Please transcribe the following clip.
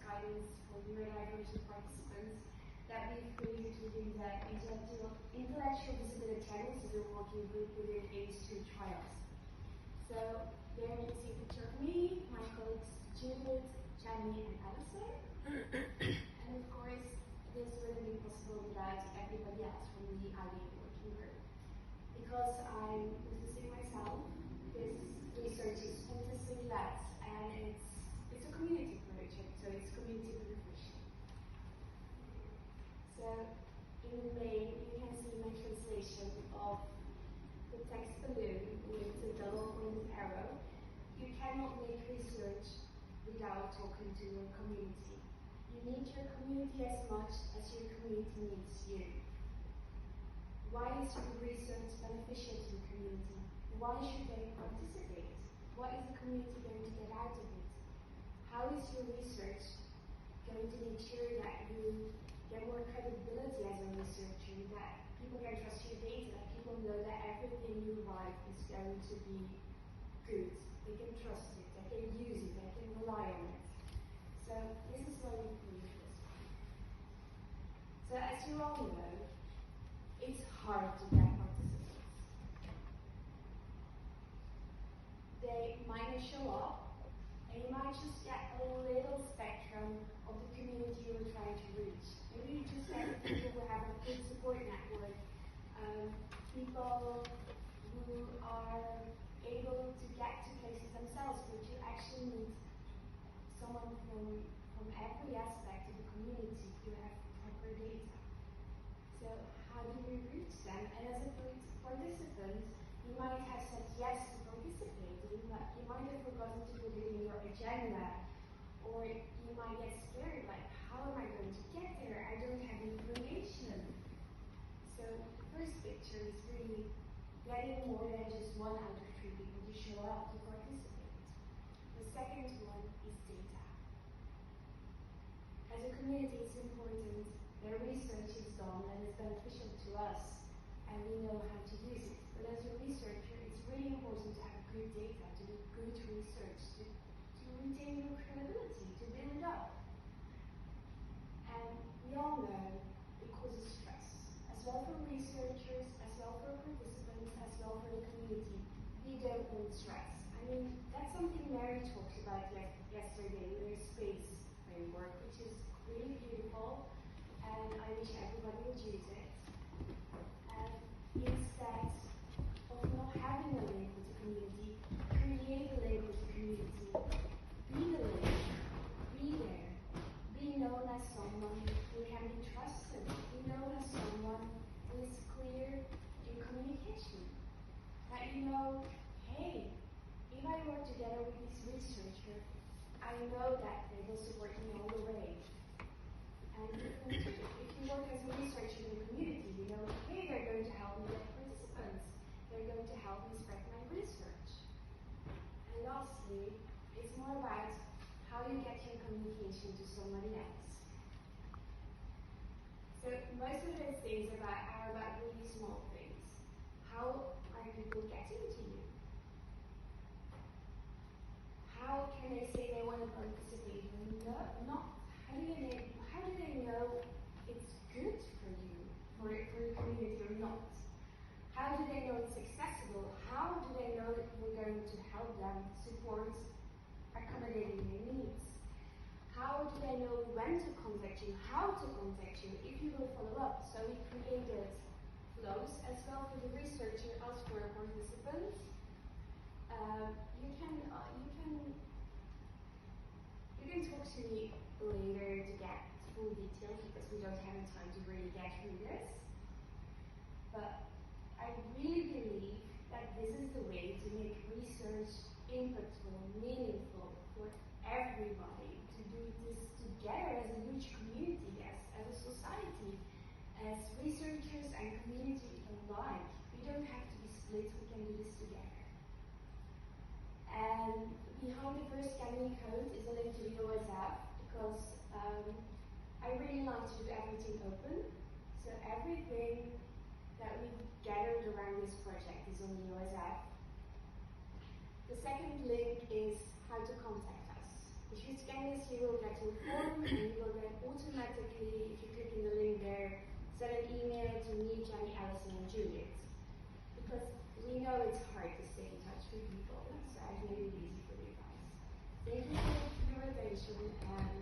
guidance for neurodivergent participants that we've created within the Intellectual Disability Channels as a working group within ACE2 trials. So there you see a picture of me, my colleagues Judith, Jamie and Alison. And of course, this wouldn't be possible without everybody else from the IDEA working group. Because I'm witnessing myself, this research is spontaneously-led, and it's a community project, so it's community beneficial. So in the main, you can see my translation of the text balloon with the double-pointed arrow. You cannot make research without talking to your community. You need your community as much as your community needs you. Why is your research beneficial to the community? Why should they participate? What is the community going to get out of it? How is your research going to make sure that you get more credibility as a researcher, that people can trust your data, that people know that everything you write is going to be good, they can trust it, they can use it, they can rely on it. So this is why we created this one. So as you all know, it's hard to get participants. They might not show up, and you might just get a little spectrum of the community you're trying to reach. Maybe you just get people who have a good support network, people who are able to get to places themselves, but you actually need someone from every aspect of the community who have proper data. So how do we reach them? And as a participant, you might have said yes to participating, but you might have forgotten to put it in your agenda, or you might get scared, like, how am I going to get there? I don't have information. So the first picture is really getting more than just 1 out of 3 people to show up to participate. The second one is data. As a community, it's important that research is done and is beneficial to us, and we know how to use it. But as a researcher, it's really important to have good data, to do good research, to retain your credibility, to build it up. And we all know it causes stress, as well for researchers, as well for participants, as well for the community. We don't want stress. I mean, that's something Mary talked about yesterday with her space framework, which is really beautiful, and I wish everybody would use it. Instead of not having a link with the community, create a link with the community. Be the link. Be there. Be known as someone who can be trusted. Be known as someone who is clear in communication. That you know, hey, if I work together with this researcher, I know that they will support me all the way. And if you work as a researcher in the community, you know, hey, they're going to help me get participants. They're going to help me spread my research. And lastly, it's more about how you get your communication to somebody else. So most of those things are about really small things. How are people getting to you? How can they say they want to participate when not? How do they know it's good for you, for your community or not? How do they know it's accessible? How do they know that we're going to help them support accommodating their needs? How do they know when to contact you, how to contact you, if you will follow up? So we created flows as well for the researcher as for participants. You can talk to me later to get full details because we don't have time to really get through this. But I really believe that this is the way to make research impactful, meaningful for everybody, to do this together as a huge community, as a society, as researchers and community alike. We don't have to be split, we can do this together. And behind the first Canny code is a link to the OSF, because I really like to do everything open. So everything that we gathered around this project is on the OSF. The second link is how to contact us. If you scan this, you will get a form and